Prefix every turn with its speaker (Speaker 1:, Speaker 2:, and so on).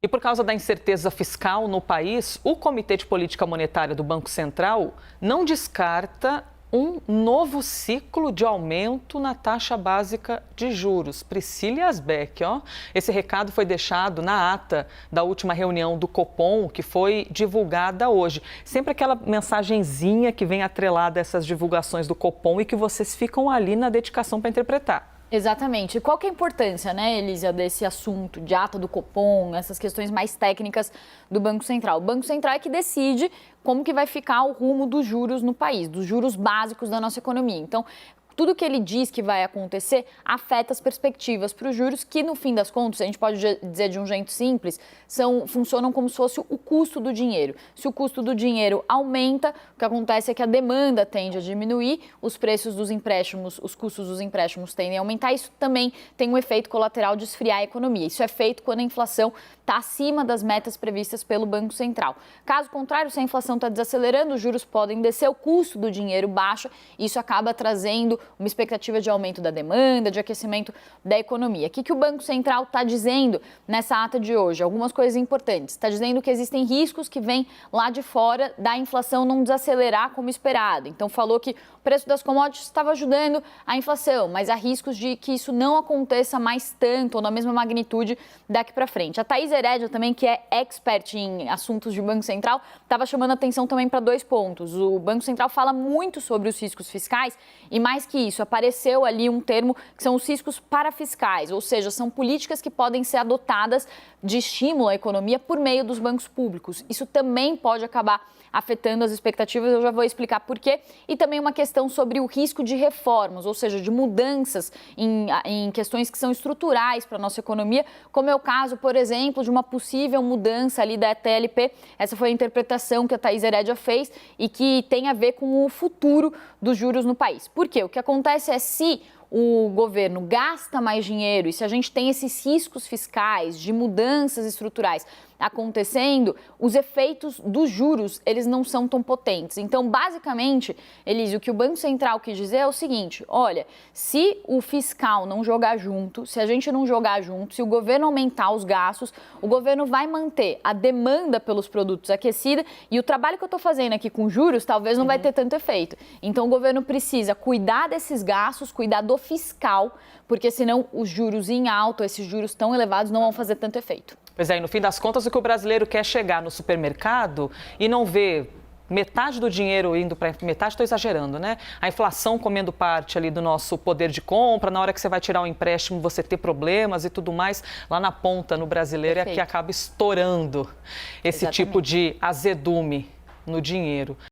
Speaker 1: E por causa da incerteza fiscal no país, o Comitê de Política Monetária do Banco Central não descarta um novo ciclo de aumento na taxa básica de juros. Priscila Asbeck, esse recado foi deixado na ata da última reunião do Copom, que foi divulgada hoje. Sempre aquela mensagenzinha que vem atrelada a essas divulgações do Copom e que vocês ficam ali na dedicação para interpretar.
Speaker 2: Exatamente. E qual que é a importância, né, Elisa, desse assunto de ata do Copom, essas questões mais técnicas do Banco Central? O Banco Central é que decide como que vai ficar o rumo dos juros no país, dos juros básicos da nossa economia. Então, tudo que ele diz que vai acontecer afeta as perspectivas para os juros, que no fim das contas, a gente pode dizer de um jeito simples, funcionam como se fosse o custo do dinheiro. Se o custo do dinheiro aumenta, o que acontece é que a demanda tende a diminuir, os preços dos empréstimos, os custos dos empréstimos tendem a aumentar. Isso também tem um efeito colateral de esfriar a economia. Isso é feito quando a inflação está acima das metas previstas pelo Banco Central. Caso contrário, se a inflação está desacelerando, os juros podem descer, o custo do dinheiro baixa, e isso acaba trazendo uma expectativa de aumento da demanda, de aquecimento da economia. O que o Banco Central está dizendo nessa ata de hoje? Algumas coisas importantes. Está dizendo que existem riscos que vêm lá de fora da inflação não desacelerar como esperado. Então, falou que o preço das commodities estava ajudando a inflação, mas há riscos de que isso não aconteça mais tanto ou na mesma magnitude daqui para frente. A Thaís Herédia também, que é expert em assuntos de Banco Central, estava chamando atenção também para 2 pontos. O Banco Central fala muito sobre os riscos fiscais e, mais que isso, apareceu ali um termo que são os riscos parafiscais, ou seja, são políticas que podem ser adotadas de estímulo à economia por meio dos bancos públicos. Isso também pode acabar afetando as expectativas, eu já vou explicar por quê. E também uma questão sobre o risco de reformas, ou seja, de mudanças em questões que são estruturais para a nossa economia, como é o caso, por exemplo, de uma possível mudança ali da TLP. Essa foi a interpretação que a Thaís Herédia fez e que tem a ver com o futuro dos juros no país. Por quê? O que acontece é, se o governo gasta mais dinheiro e se a gente tem esses riscos fiscais de mudanças estruturais acontecendo, os efeitos dos juros, eles não são tão potentes. Então, basicamente, Elise, o que o Banco Central quis dizer é o seguinte: olha, se o fiscal não jogar junto, se a gente não jogar junto, se o governo aumentar os gastos, o governo vai manter a demanda pelos produtos aquecida e o trabalho que eu estou fazendo aqui com juros talvez não vai ter tanto efeito. Então, o governo precisa cuidar desses gastos, cuidar do fiscal, porque senão os juros em alta, esses juros tão elevados, não vão fazer tanto efeito.
Speaker 1: Pois é, e no fim das contas, o que o brasileiro quer é chegar no supermercado e não ver metade do dinheiro indo para metade, estou exagerando, né? A inflação comendo parte ali do nosso poder de compra, na hora que você vai tirar um empréstimo, você ter problemas e tudo mais, lá na ponta, no brasileiro, é que acaba estourando esse tipo de azedume no dinheiro.